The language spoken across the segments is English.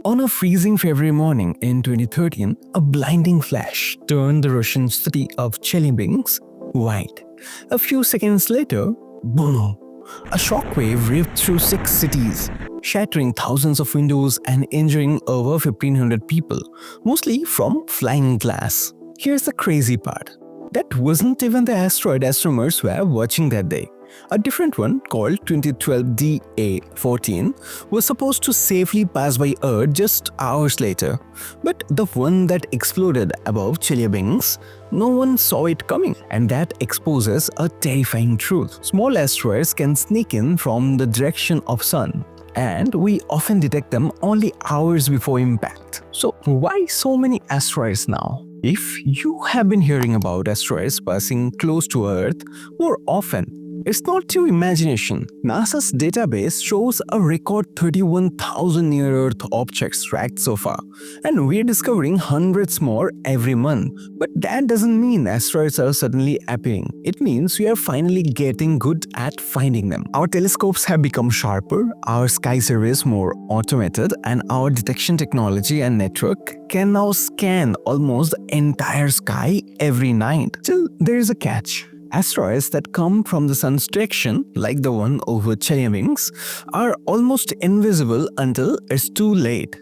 On a freezing February morning in 2013, a blinding flash turned the Russian city of Chelyabinsk white. A few seconds later, boom! A shockwave ripped through 6 cities, shattering thousands of windows and injuring over 1,500 people, mostly from flying glass. Here's the crazy part. That wasn't even the asteroid astronomers were watching that day. A different one, called 2012 DA14, was supposed to safely pass by Earth just hours later. But the one that exploded above Chelyabinsk, no one saw it coming. And that exposes a terrifying truth. Small asteroids can sneak in from the direction of Sun, and we often detect them only hours before impact. So why so many asteroids now? If you have been hearing about asteroids passing close to Earth more often, it's not your imagination. NASA's database shows a record 31,000 near-Earth objects tracked so far, and we're discovering hundreds more every month. But that doesn't mean asteroids are suddenly appearing. It means we are finally getting good at finding them. Our telescopes have become sharper, our sky surveys more automated, and our detection technology and network can now scan almost the entire sky every night. Still, there is a catch. Asteroids that come from the Sun's direction, like the one over Chelyabinsk, are almost invisible until it's too late.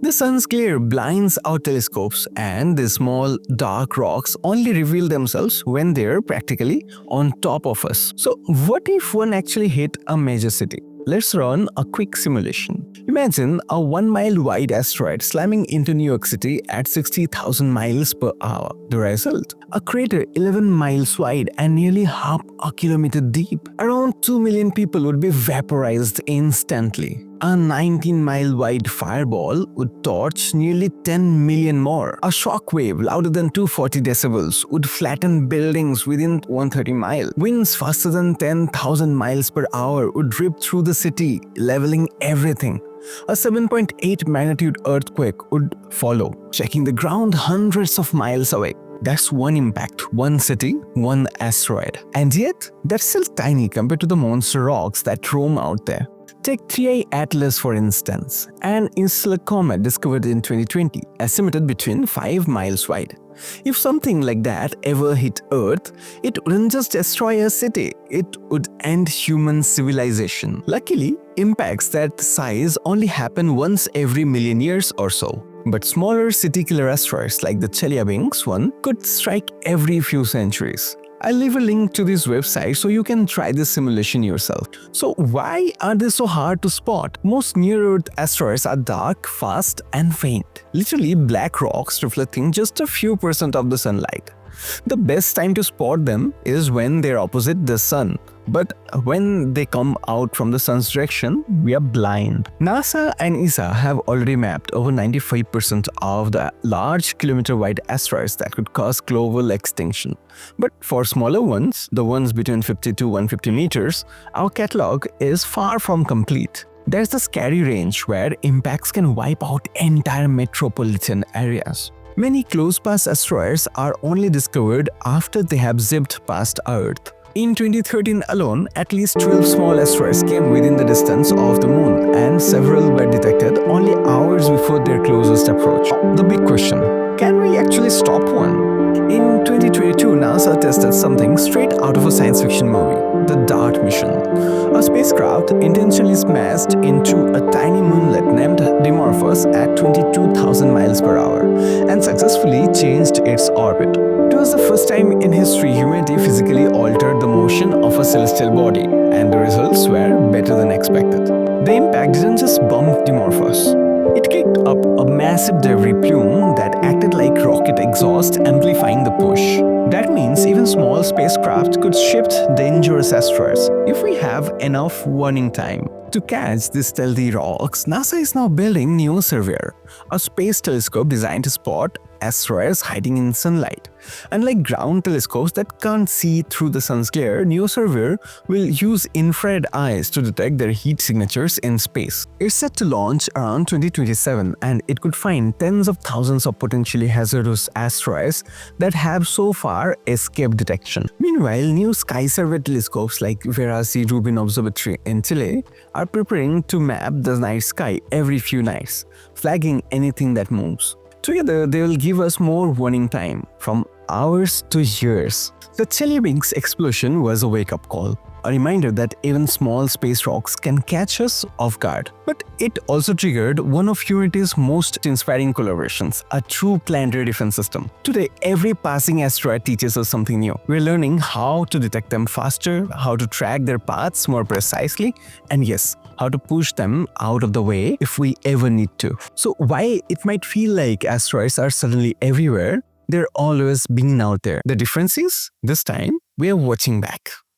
The Sun's glare blinds our telescopes, and the small, dark rocks only reveal themselves when they're practically on top of us. So, what if one actually hit a major city? Let's run a quick simulation. Imagine a 1-mile wide asteroid slamming into New York City at 60,000 miles per hour. The result? A crater 11 miles wide and nearly half a kilometer deep. Around 2 million people would be vaporized instantly. A 19-mile wide fireball would torch nearly 10 million more. A shockwave louder than 240 decibels would flatten buildings within 130 miles. Winds faster than 10,000 miles per hour would rip through the city, leveling everything. A 7.8 magnitude earthquake would follow, shaking the ground hundreds of miles away. That's one impact, one city, one asteroid. And yet, that's still tiny compared to the monster rocks that roam out there. Take 3I Atlas for instance, an insular comet discovered in 2020, estimated between 5 miles wide. If something like that ever hit Earth, it wouldn't just destroy a city, it would end human civilization. Luckily, impacts that size only happen once every million years or so. But smaller city-killer asteroids like the Chelyabinsk one could strike every few centuries. I'll leave a link to this website so you can try this simulation yourself. So why are they so hard to spot? Most near-Earth asteroids are dark, fast, and faint. Literally black rocks reflecting just a few % of the sunlight. The best time to spot them is when they're opposite the sun. But when they come out from the sun's direction, we are blind. NASA and ESA have already mapped over 95% of the large kilometer-wide asteroids that could cause global extinction. But for smaller ones, the ones between 50 to 150 meters, our catalog is far from complete. There's the scary range where impacts can wipe out entire metropolitan areas. Many close-pass asteroids are only discovered after they have zipped past Earth. In 2013 alone, at least 12 small asteroids came within the distance of the Moon, and several were detected only hours before their closest approach. The big question: can we actually stop one? In 2022, NASA tested something straight out of a science fiction movie, the DART mission. A spacecraft intentionally smashed into a tiny moonlet named Dimorphos at 22,000 miles per hour and successfully changed its orbit. It was the first time in history humanity physically altered the motion of a celestial body, and the results were better than expected. The impact didn't just bump Dimorphos. It kicked up a massive debris plume that acted like rocket exhaust, amplifying the push. That means even small spacecraft could shift dangerous asteroids if we have enough warning time. To catch these stealthy rocks, NASA is now building NEO Surveyor, a space telescope designed to spot asteroids hiding in sunlight. Unlike ground telescopes that can't see through the sun's glare, NEO Surveyor will use infrared eyes to detect their heat signatures in space. It's set to launch around 2027, and it could find tens of thousands of potentially hazardous asteroids that have so far escaped detection. Meanwhile, new sky survey telescopes like Vera-C Rubin Observatory in Chile are preparing to map the night sky every few nights, flagging anything that moves. Together, they will give us more warning time, from hours to years. The Chelyabinsk explosion was a wake-up call, a reminder that even small space rocks can catch us off guard. But it also triggered one of humanity's most inspiring collaborations, a true planetary defense system. Today, every passing asteroid teaches us something new. We're learning how to detect them faster, how to track their paths more precisely, and yes, how to push them out of the way if we ever need to. So while it might feel like asteroids are suddenly everywhere, they're always been out there. The difference is, this time, we're watching back.